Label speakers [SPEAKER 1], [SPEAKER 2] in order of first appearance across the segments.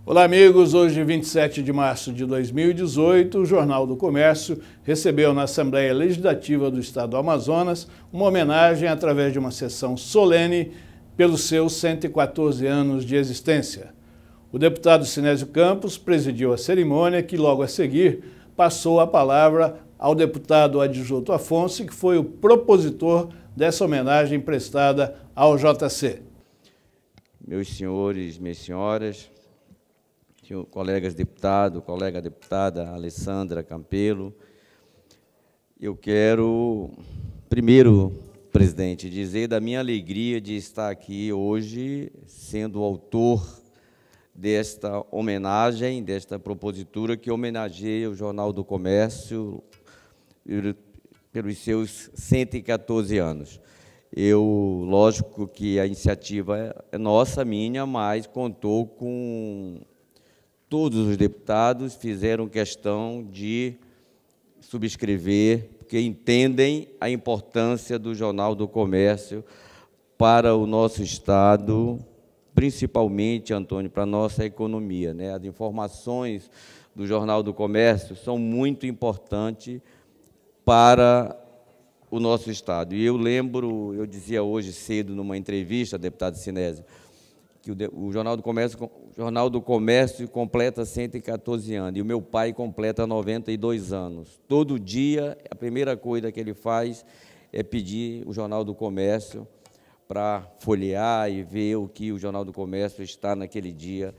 [SPEAKER 1] Olá, amigos. Hoje, 27 de março de 2018, o Jornal do Comércio recebeu na Assembleia Legislativa do Estado do Amazonas uma homenagem através de uma sessão solene pelos seus 114 anos de existência. O deputado Sinésio Campos presidiu a cerimônia, que logo a seguir passou a palavra ao deputado Adjunto Afonso, que foi o propositor dessa homenagem prestada ao JC.
[SPEAKER 2] Meus senhores, minhas senhoras, colegas deputados, colega deputada Alessandra Campelo, eu quero, primeiro, presidente, dizer da minha alegria de estar aqui hoje, sendo o autor desta homenagem, desta propositura que homenageia o Jornal do Comércio pelos seus 114 anos. Lógico que a iniciativa é nossa, minha, mas contou com todos os deputados, fizeram questão de subscrever, porque entendem a importância do Jornal do Comércio para o nosso Estado, principalmente, Antônio, para a nossa economia, né? As informações do Jornal do Comércio são muito importantes para o nosso Estado. E eu lembro, eu dizia hoje cedo numa entrevista, deputado Sinésio, que o Jornal do Comércio completa 114 anos, e o meu pai completa 92 anos. Todo dia, a primeira coisa que ele faz é pedir o Jornal do Comércio para folhear e ver o que o Jornal do Comércio está naquele dia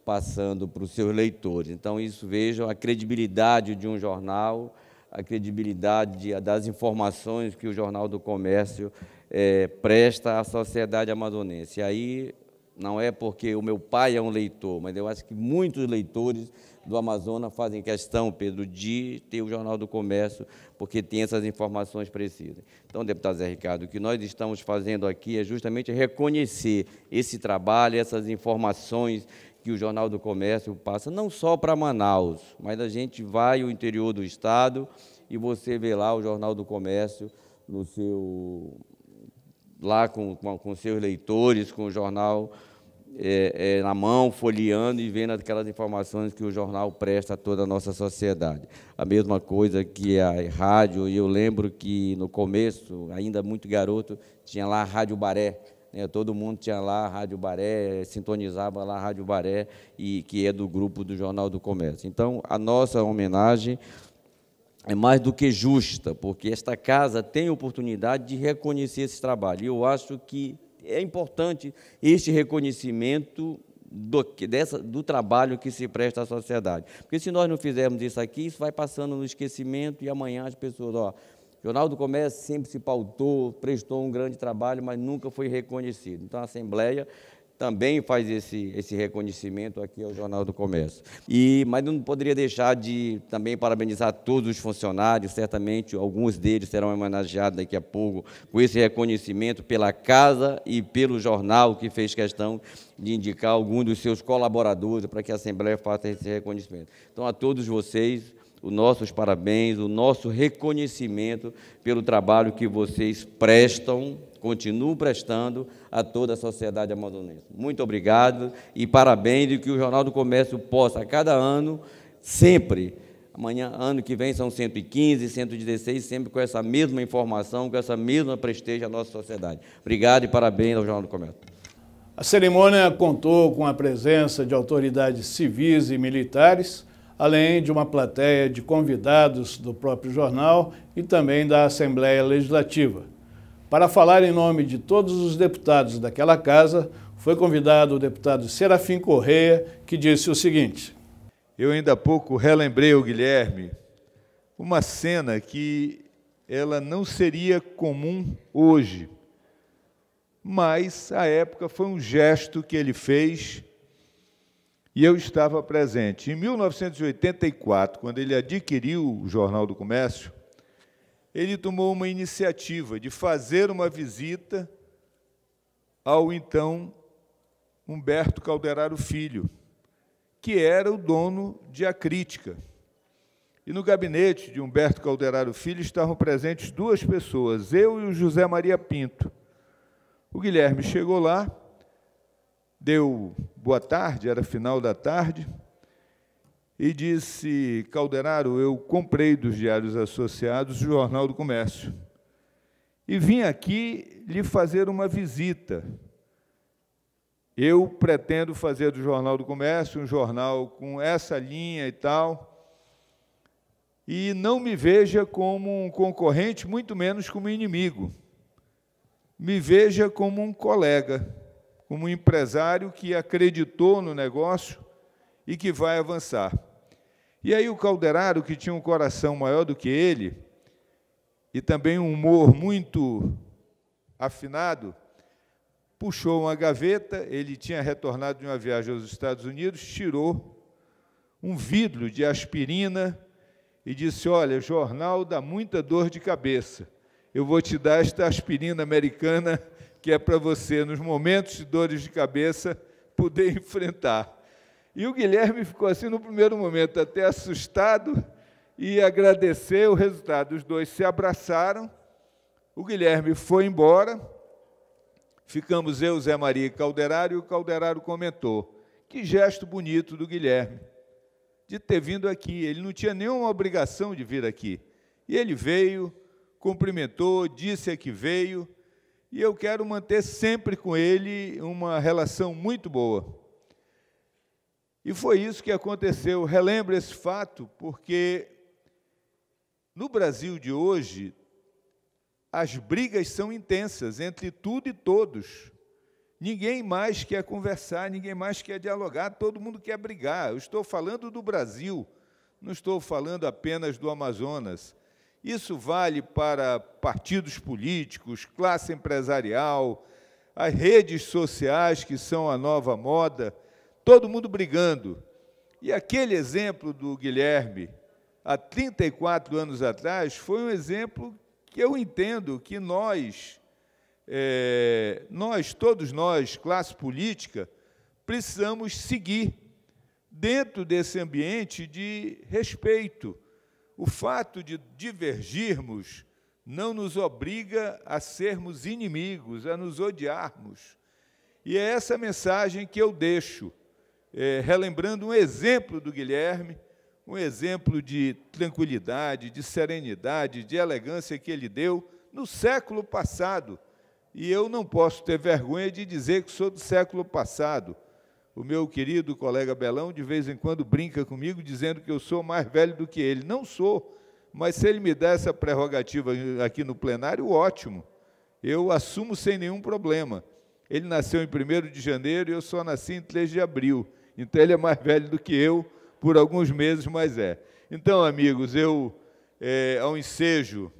[SPEAKER 2] passando para os seus leitores. Então, isso, vejam a credibilidade de um jornal, a credibilidade das informações que o Jornal do Comércio presta à sociedade amazonense. E aí, não é porque o meu pai é um leitor, mas eu acho que muitos leitores do Amazonas fazem questão, Pedro, de ter o Jornal do Comércio, porque tem essas informações precisas. Então, deputado Zé Ricardo, o que nós estamos fazendo aqui é justamente reconhecer esse trabalho, essas informações que o Jornal do Comércio passa, não só para Manaus, mas a gente vai ao interior do Estado e você vê lá o Jornal do Comércio lá com seus leitores, com o jornal na mão, folheando e vendo aquelas informações que o jornal presta a toda a nossa sociedade. A mesma coisa que a rádio, e eu lembro que no começo, ainda muito garoto, tinha lá a Rádio Baré, né? Todo mundo tinha lá a Rádio Baré, sintonizava lá a Rádio Baré, que é do grupo do Jornal do Comércio. Então, a nossa homenagem é mais do que justa, porque esta casa tem oportunidade de reconhecer esse trabalho. E eu acho que é importante este reconhecimento do trabalho que se presta à sociedade. Porque se nós não fizermos isso aqui, isso vai passando no esquecimento e amanhã as pessoas, o Jornal do Comércio sempre se pautou, prestou um grande trabalho, mas nunca foi reconhecido. Então, a Assembleia também faz esse reconhecimento aqui ao Jornal do Comércio. Mas não poderia deixar de também parabenizar todos os funcionários, certamente alguns deles serão homenageados daqui a pouco, com esse reconhecimento pela casa e pelo jornal, que fez questão de indicar alguns dos seus colaboradores para que a Assembleia faça esse reconhecimento. Então, a todos vocês, os nossos parabéns, o nosso reconhecimento pelo trabalho que vocês prestam, continuam prestando a toda a sociedade amazonense. Muito obrigado e parabéns, e que o Jornal do Comércio possa, a cada ano, sempre, ano que vem são 115, 116, sempre com essa mesma informação, com essa mesma prestígio à nossa sociedade. Obrigado e parabéns ao Jornal do Comércio.
[SPEAKER 1] A cerimônia contou com a presença de autoridades civis e militares, além de uma plateia de convidados do próprio jornal e também da Assembleia Legislativa. Para falar em nome de todos os deputados daquela casa, foi convidado o deputado Serafim Correia, que disse o seguinte:
[SPEAKER 3] eu ainda há pouco relembrei ao Guilherme uma cena que ela não seria comum hoje, mas, à época, foi um gesto que ele fez e eu estava presente. Em 1984, quando ele adquiriu o Jornal do Comércio, ele tomou uma iniciativa de fazer uma visita ao, então, Humberto Calderaro Filho, que era o dono de A Crítica. E no gabinete de Humberto Calderaro Filho estavam presentes duas pessoas, eu e o José Maria Pinto. O Guilherme chegou lá, deu boa tarde, era final da tarde, e disse: Calderaro, eu comprei dos Diários Associados o Jornal do Comércio e vim aqui lhe fazer uma visita. Eu pretendo fazer do Jornal do Comércio um jornal com essa linha e tal, e não me veja como um concorrente, muito menos como inimigo. Me veja como um colega, como um empresário que acreditou no negócio e que vai avançar. E aí o Calderaro, que tinha um coração maior do que ele, e também um humor muito afinado, puxou uma gaveta, ele tinha retornado de uma viagem aos Estados Unidos, tirou um vidro de aspirina e disse: olha, jornal dá muita dor de cabeça, eu vou te dar esta aspirina americana que é para você, nos momentos de dores de cabeça, poder enfrentar. E o Guilherme ficou assim, no primeiro momento, até assustado, e agradeceu o resultado. Os dois se abraçaram, o Guilherme foi embora, ficamos eu, Zé Maria e Calderaro, e o Calderaro comentou: que gesto bonito do Guilherme, de ter vindo aqui. Ele não tinha nenhuma obrigação de vir aqui. E ele veio, cumprimentou, disse que veio, e eu quero manter sempre com ele uma relação muito boa. E foi isso que aconteceu. Relembro esse fato porque, no Brasil de hoje, as brigas são intensas entre tudo e todos. Ninguém mais quer conversar, ninguém mais quer dialogar, todo mundo quer brigar. Eu estou falando do Brasil, não estou falando apenas do Amazonas. Isso vale para partidos políticos, classe empresarial, as redes sociais, que são a nova moda, todo mundo brigando. E aquele exemplo do Guilherme, há 34 anos atrás, foi um exemplo que eu entendo que todos nós, classe política, precisamos seguir dentro desse ambiente de respeito. O fato de divergirmos não nos obriga a sermos inimigos, a nos odiarmos. E é essa mensagem que eu deixo, relembrando um exemplo do Guilherme, um exemplo de tranquilidade, de serenidade, de elegância que ele deu no século passado. E eu não posso ter vergonha de dizer que sou do século passado. O meu querido colega Belão, de vez em quando, brinca comigo, dizendo que eu sou mais velho do que ele. Não sou, mas se ele me der essa prerrogativa aqui no plenário, ótimo. Eu assumo sem nenhum problema. Ele nasceu em 1º de janeiro e eu só nasci em 3 de abril. Então, ele é mais velho do que eu, por alguns meses, mas é. Então, amigos, ao ensejo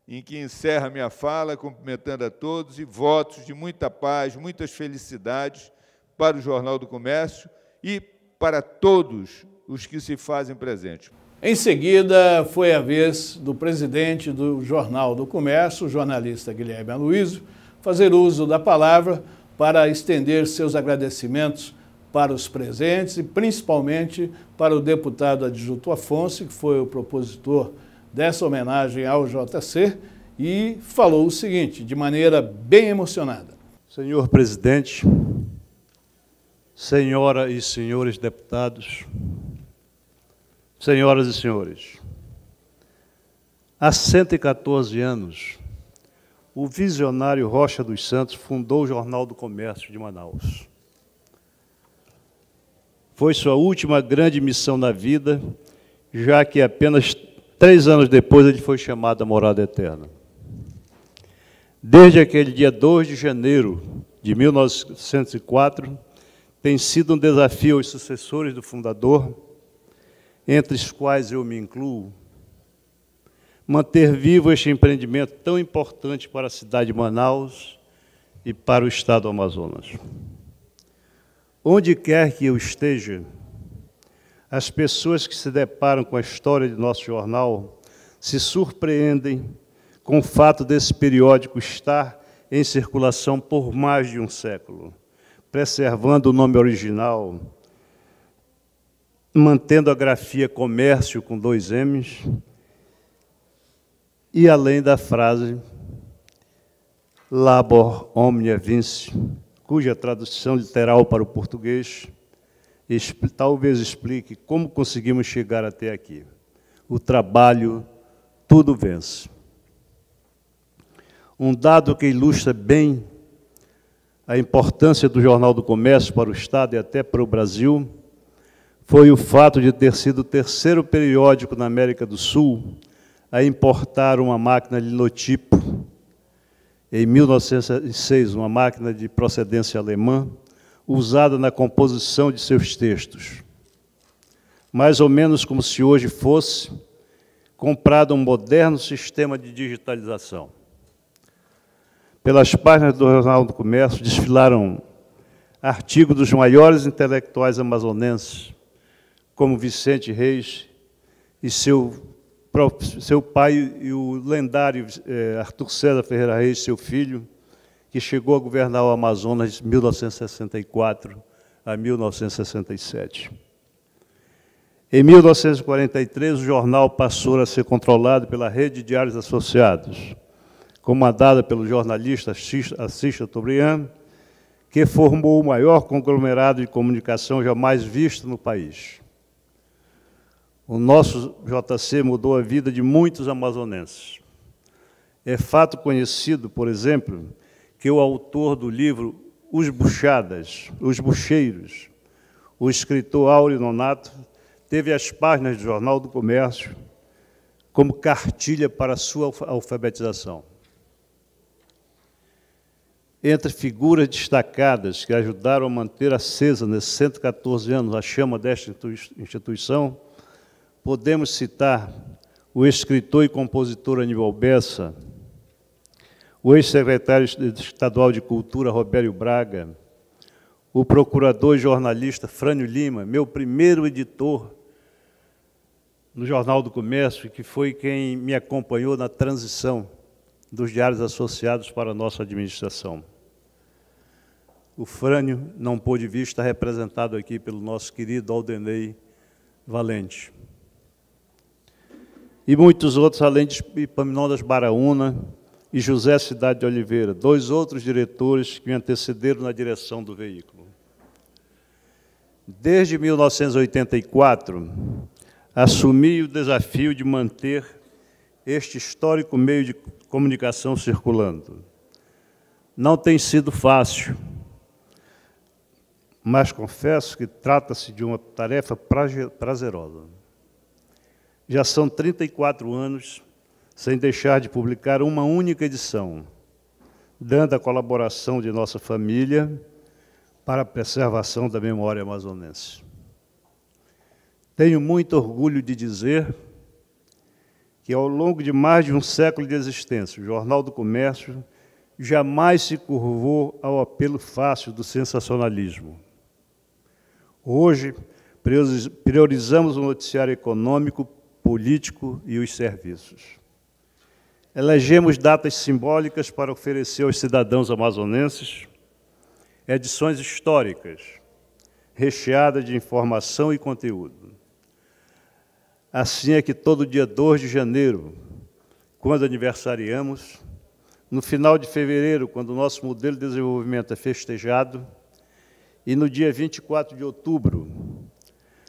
[SPEAKER 3] em que encerra minha fala, cumprimentando a todos, e votos de muita paz, muitas felicidades para o Jornal do Comércio e para todos os que se fazem presentes.
[SPEAKER 1] Em seguida, foi a vez do presidente do Jornal do Comércio, o jornalista Guilherme Aloísio, fazer uso da palavra para estender seus agradecimentos para os presentes e principalmente para o deputado Adjuto Afonso, que foi o propositor dessa homenagem ao JC, e falou o seguinte, de maneira bem emocionada.
[SPEAKER 4] Senhor presidente, senhoras e senhores deputados, senhoras e senhores, há 114 anos, o visionário Rocha dos Santos fundou o Jornal do Comércio de Manaus. Foi sua última grande missão na vida, já que apenas 3 anos depois ele foi chamado à morada eterna. Desde aquele dia 2 de janeiro de 1904, tem sido um desafio aos sucessores do fundador, entre os quais eu me incluo, manter vivo este empreendimento tão importante para a cidade de Manaus e para o estado do Amazonas. Onde quer que eu esteja, as pessoas que se deparam com a história de nosso jornal se surpreendem com o fato desse periódico estar em circulação por mais de um século, preservando o nome original, mantendo a grafia comércio com 2 M's, e além da frase labor omnia vince, cuja tradução literal para o português talvez explique como conseguimos chegar até aqui. O trabalho tudo vence. Um dado que ilustra bem a importância do Jornal do Comércio para o Estado e até para o Brasil foi o fato de ter sido o terceiro periódico na América do Sul a importar uma máquina linotipo, em 1906, uma máquina de procedência alemã, usada na composição de seus textos. Mais ou menos como se hoje fosse comprado um moderno sistema de digitalização. Pelas páginas do Jornal do Comércio desfilaram artigos dos maiores intelectuais amazonenses, como Vicente Reis e seu pai e o lendário Arthur César Ferreira Reis, seu filho, que chegou a governar o Amazonas de 1964 a 1967. Em 1943, o jornal passou a ser controlado pela Rede de Diários Associados, comandada pelo jornalista Assis Chateaubriand, que formou o maior conglomerado de comunicação jamais visto no país. O nosso JC mudou a vida de muitos amazonenses. É fato conhecido, por exemplo, que o autor do livro Os Buchadas, Os Bucheiros, o escritor Áureo Nonato, teve as páginas do Jornal do Comércio como cartilha para a sua alfabetização. Entre figuras destacadas que ajudaram a manter acesa nesses 114 anos a chama desta instituição, podemos citar o escritor e compositor Aníbal Bessa, o ex-secretário estadual de Cultura, Robério Braga, o procurador e jornalista Frânio Lima, meu primeiro editor no Jornal do Comércio, que foi quem me acompanhou na transição dos diários associados para a nossa administração. O Frânio não pôde vir, está representado aqui pelo nosso querido Aldenei Valente. E muitos outros, além de Epaminondas Baraúna e José Cidade de Oliveira, dois outros diretores que me antecederam na direção do veículo. Desde 1984, assumi o desafio de manter este histórico meio de comunicação circulando. Não tem sido fácil, mas confesso que trata-se de uma tarefa prazerosa. Já são 34 anos sem deixar de publicar uma única edição, dando a colaboração de nossa família para a preservação da memória amazonense. Tenho muito orgulho de dizer que, ao longo de mais de um século de existência, o Jornal do Comércio jamais se curvou ao apelo fácil do sensacionalismo. Hoje, priorizamos o noticiário econômico, político e os serviços. Elegemos datas simbólicas para oferecer aos cidadãos amazonenses edições históricas, recheadas de informação e conteúdo. Assim é que todo dia 2 de janeiro, quando aniversariamos, no final de fevereiro, quando o nosso modelo de desenvolvimento é festejado, e no dia 24 de outubro,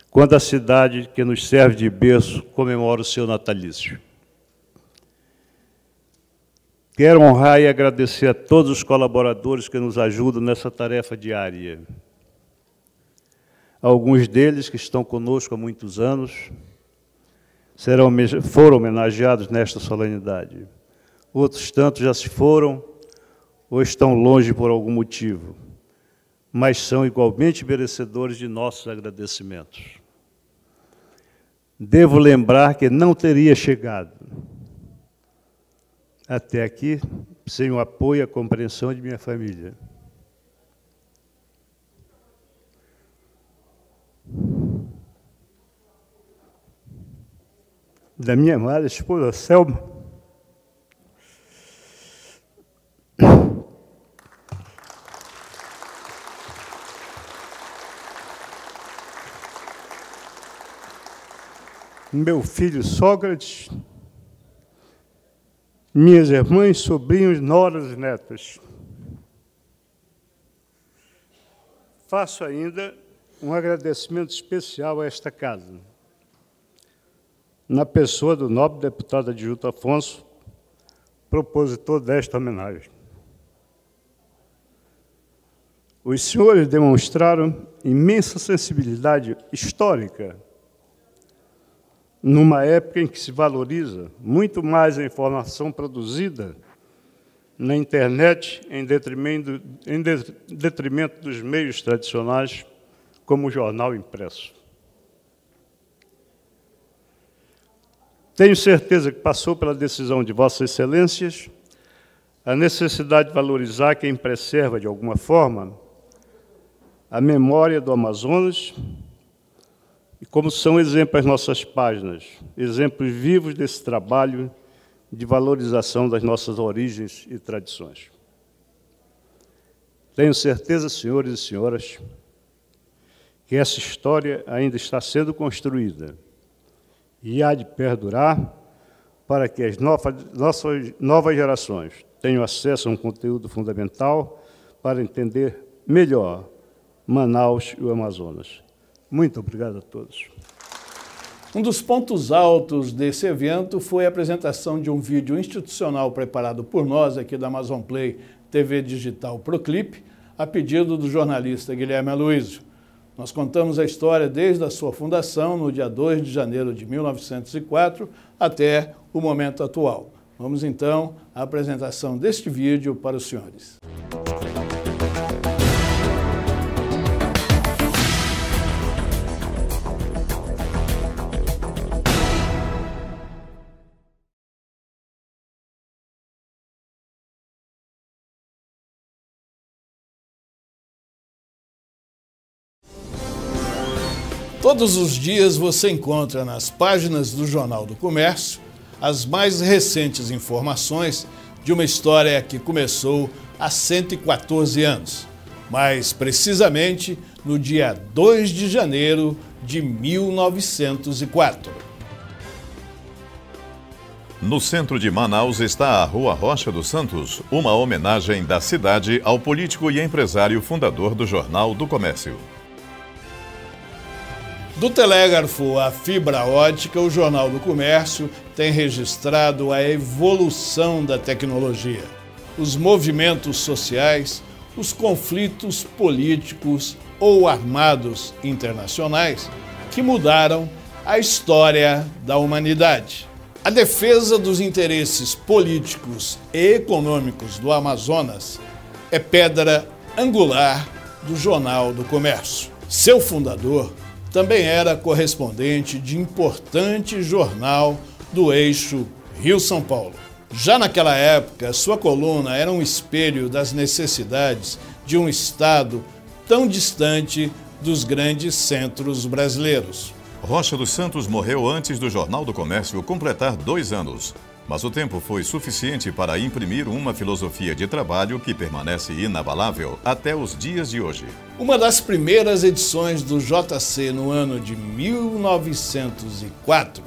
[SPEAKER 4] quando a cidade que nos serve de berço comemora o seu natalício. Quero honrar e agradecer a todos os colaboradores que nos ajudam nessa tarefa diária. Alguns deles que estão conosco há muitos anos foram homenageados nesta solenidade. Outros tantos já se foram ou estão longe por algum motivo, mas são igualmente merecedores de nossos agradecimentos. Devo lembrar que não teria chegado até aqui sem o apoio e a compreensão de minha família. Da minha amada esposa Selma, meu filho Sócrates, minhas irmãs, sobrinhos, noras e netas. faço ainda um agradecimento especial a esta casa, na pessoa do nobre deputado Adjunto Afonso, propositor desta homenagem. Os senhores demonstraram imensa sensibilidade histórica numa época em que se valoriza muito mais a informação produzida na internet em detrimento dos meios tradicionais, como o jornal impresso. Tenho certeza que passou pela decisão de Vossas Excelências a necessidade de valorizar quem preserva, de alguma forma, a memória do Amazonas, e como são exemplos as nossas páginas, exemplos vivos desse trabalho de valorização das nossas origens e tradições. Tenho certeza, senhores e senhoras, que essa história ainda está sendo construída e há de perdurar para que as novas gerações tenham acesso a um conteúdo fundamental para entender melhor Manaus e o Amazonas. Muito obrigado a todos.
[SPEAKER 1] Um dos pontos altos desse evento foi a apresentação de um vídeo institucional preparado por nós aqui da Amazon Play TV Digital Proclip, a pedido do jornalista Guilherme Aloísio. Nós contamos a história desde a sua fundação, no dia 2 de janeiro de 1904, até o momento atual. Vamos então à apresentação deste vídeo para os senhores. Todos os dias você encontra nas páginas do Jornal do Comércio as mais recentes informações de uma história que começou há 114 anos, mais precisamente no dia 2 de janeiro de 1904.
[SPEAKER 5] No centro de Manaus está a Rua Rocha dos Santos, uma homenagem da cidade ao político e empresário fundador do Jornal do Comércio.
[SPEAKER 1] Do telégrafo à fibra ótica, o Jornal do Comércio tem registrado a evolução da tecnologia, os movimentos sociais, os conflitos políticos ou armados internacionais que mudaram a história da humanidade. A defesa dos interesses políticos e econômicos do Amazonas é pedra angular do Jornal do Comércio. Seu fundador também era correspondente de importante jornal do eixo Rio-São Paulo. Já naquela época, sua coluna era um espelho das necessidades de um estado tão distante dos grandes centros brasileiros.
[SPEAKER 5] Rocha dos Santos morreu antes do Jornal do Comércio completar 2 anos, mas o tempo foi suficiente para imprimir uma filosofia de trabalho que permanece inabalável até os dias de hoje.
[SPEAKER 1] Uma das primeiras edições do JC no ano de 1904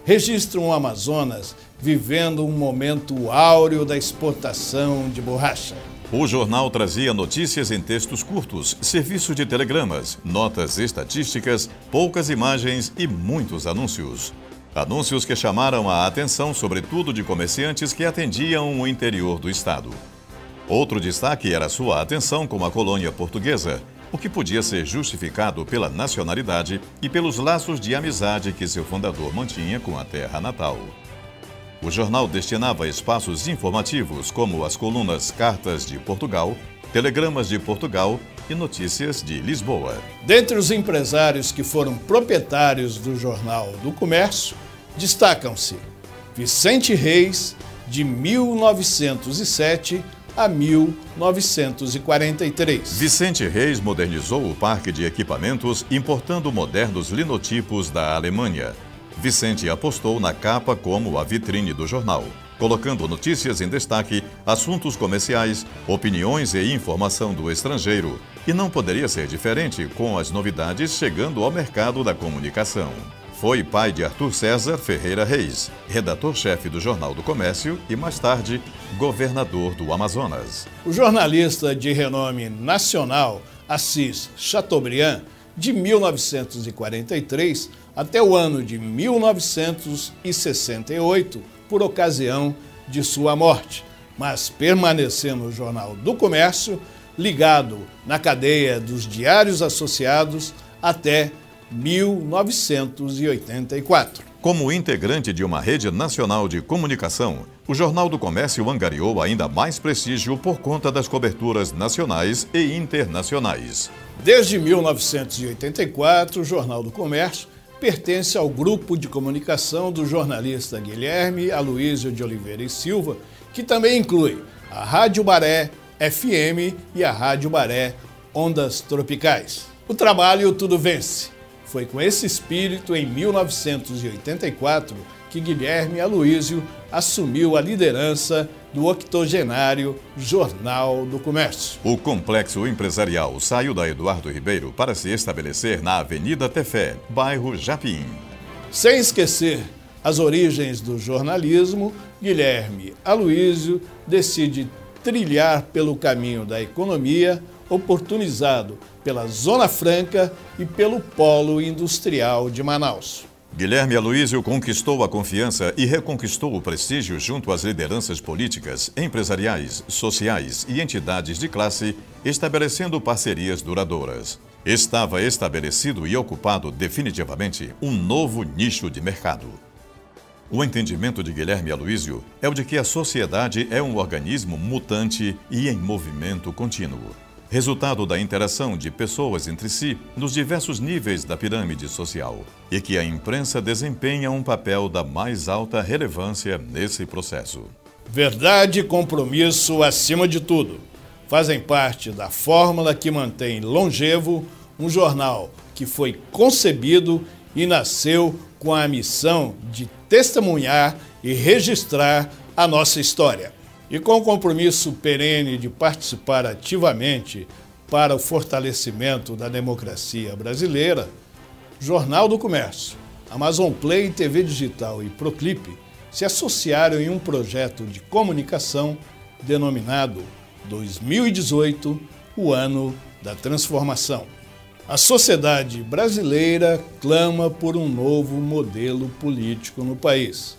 [SPEAKER 1] registra o Amazonas vivendo um momento áureo da exportação de borracha.
[SPEAKER 5] O jornal trazia notícias em textos curtos, serviço de telegramas, notas estatísticas, poucas imagens e muitos anúncios. Anúncios que chamaram a atenção, sobretudo de comerciantes que atendiam o interior do estado. Outro destaque era sua atenção com a colônia portuguesa, o que podia ser justificado pela nacionalidade e pelos laços de amizade que seu fundador mantinha com a terra natal. O jornal destinava espaços informativos como as colunas Cartas de Portugal, Telegramas de Portugal e Notícias de Lisboa.
[SPEAKER 1] Dentre os empresários que foram proprietários do Jornal do Comércio, destacam-se Vicente Reis, de 1907 a 1943.
[SPEAKER 5] Vicente Reis modernizou o parque de equipamentos importando modernos linotipos da Alemanha. Vicente apostou na capa como a vitrine do jornal, colocando notícias em destaque, assuntos comerciais, opiniões e informação do estrangeiro. E não poderia ser diferente com as novidades chegando ao mercado da comunicação. Foi pai de Arthur César Ferreira Reis, redator-chefe do Jornal do Comércio e, mais tarde, governador do Amazonas.
[SPEAKER 1] O jornalista de renome nacional Assis Chateaubriand, de 1943 até o ano de 1968, por ocasião de sua morte, mas permaneceu no Jornal do Comércio, ligado na cadeia dos Diários Associados até 1984.
[SPEAKER 5] Como integrante de uma rede nacional de comunicação, o Jornal do Comércio angariou ainda mais prestígio por conta das coberturas nacionais e internacionais.
[SPEAKER 1] Desde 1984, o Jornal do Comércio pertence ao grupo de comunicação do jornalista Guilherme Aloísio de Oliveira e Silva, que também inclui a Rádio Baré FM e a Rádio Baré Ondas Tropicais. O trabalho Tudo Vence. Foi com esse espírito, em 1984, que Guilherme Aloísio assumiu a liderança do 80º Jornal do Comércio.
[SPEAKER 5] O complexo empresarial saiu da Eduardo Ribeiro para se estabelecer na Avenida Tefé, bairro Japim.
[SPEAKER 1] Sem esquecer as origens do jornalismo, Guilherme Aloísio decide trilhar pelo caminho da economia, oportunizado pela Zona Franca e pelo Polo Industrial de Manaus.
[SPEAKER 5] Guilherme Aloísio conquistou a confiança e reconquistou o prestígio junto às lideranças políticas, empresariais, sociais e entidades de classe, estabelecendo parcerias duradouras. Estava estabelecido e ocupado definitivamente um novo nicho de mercado. O entendimento de Guilherme Aloísio é o de que a sociedade é um organismo mutante e em movimento contínuo, resultado da interação de pessoas entre si nos diversos níveis da pirâmide social, e que a imprensa desempenha um papel da mais alta relevância nesse processo.
[SPEAKER 1] Verdade e compromisso acima de tudo fazem parte da fórmula que mantém longevo um jornal que foi concebido e nasceu com a missão de testemunhar e registrar a nossa história. E com o compromisso perene de participar ativamente para o fortalecimento da democracia brasileira, Jornal do Comércio, Amazon Play, TV Digital e Proclip se associaram em um projeto de comunicação denominado 2018, o ano da transformação. A sociedade brasileira clama por um novo modelo político no país.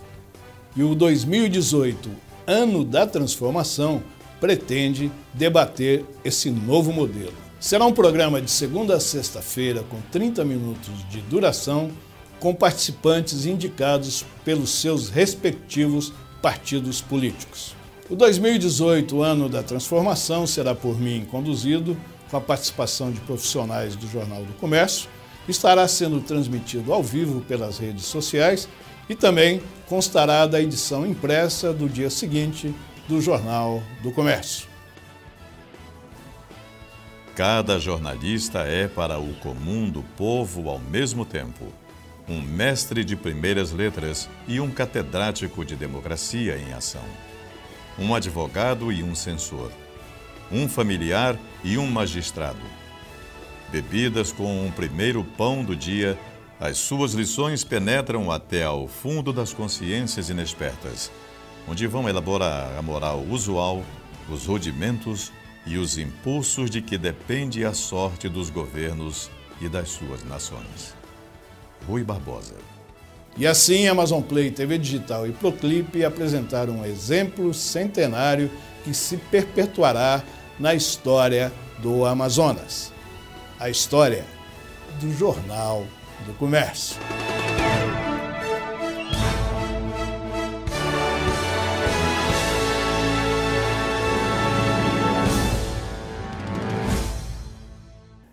[SPEAKER 1] E o 2018, ano da transformação, pretende debater esse novo modelo. Será um programa de segunda a sexta-feira com 30 minutos de duração, com participantes indicados pelos seus respectivos partidos políticos. O 2018, ano da transformação, será por mim conduzido, com a participação de profissionais do Jornal do Comércio, estará sendo transmitido ao vivo pelas redes sociais e também constará da edição impressa do dia seguinte do Jornal do Comércio.
[SPEAKER 5] Cada jornalista é, para o comum do povo ao mesmo tempo, um mestre de primeiras letras e um catedrático de democracia em ação, um advogado e um censor, um familiar e um magistrado. Bebidas com um primeiro pão do dia, as suas lições penetram até ao fundo das consciências inexpertas, onde vão elaborar a moral usual, os rudimentos e os impulsos de que depende a sorte dos governos e das suas nações. Rui Barbosa.
[SPEAKER 1] E assim, Amazon Play, TV Digital e Proclip apresentaram um exemplo centenário que se perpetuará na história do Amazonas. A história do Jornal do Comércio.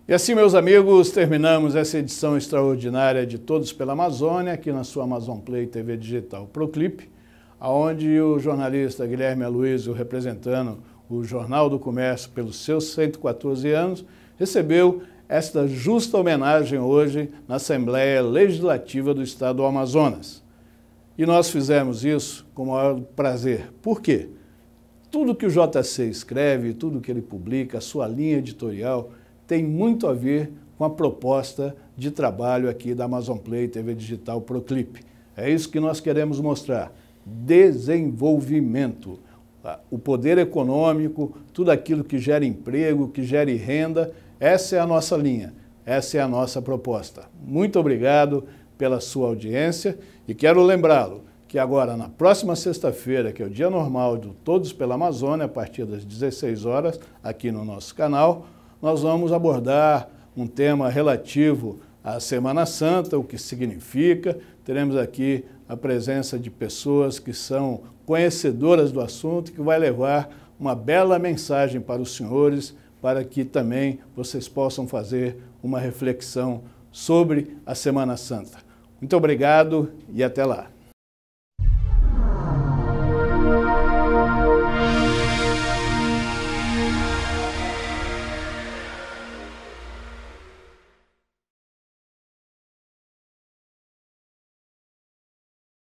[SPEAKER 1] E assim, meus amigos, terminamos essa edição extraordinária de Todos pela Amazônia, aqui na sua Amazon Play TV Digital Proclip, onde o jornalista Guilherme Aloísio, representando o Jornal do Comércio pelos seus 114 anos, recebeu esta justa homenagem hoje na Assembleia Legislativa do Estado do Amazonas. E nós fizemos isso com o maior prazer. Por quê? Tudo que o JC escreve, tudo que ele publica, a sua linha editorial, tem muito a ver com a proposta de trabalho aqui da Amazon Play TV Digital Proclip. É isso que nós queremos mostrar. Desenvolvimento. O poder econômico, tudo aquilo que gera emprego, que gere renda, Essa é a nossa linha, essa é a nossa proposta. Muito obrigado pela sua audiência e quero lembrá-lo que agora, na próxima sexta-feira, que é o dia normal do Todos pela Amazônia, a partir das 16 horas, aqui no nosso canal, nós vamos abordar um tema relativo à Semana Santa, o que significa. Teremos aqui a presença de pessoas que são conhecedoras do assunto e que vai levar uma bela mensagem para os senhores, para que também vocês possam fazer uma reflexão sobre a Semana Santa. Muito obrigado e até lá.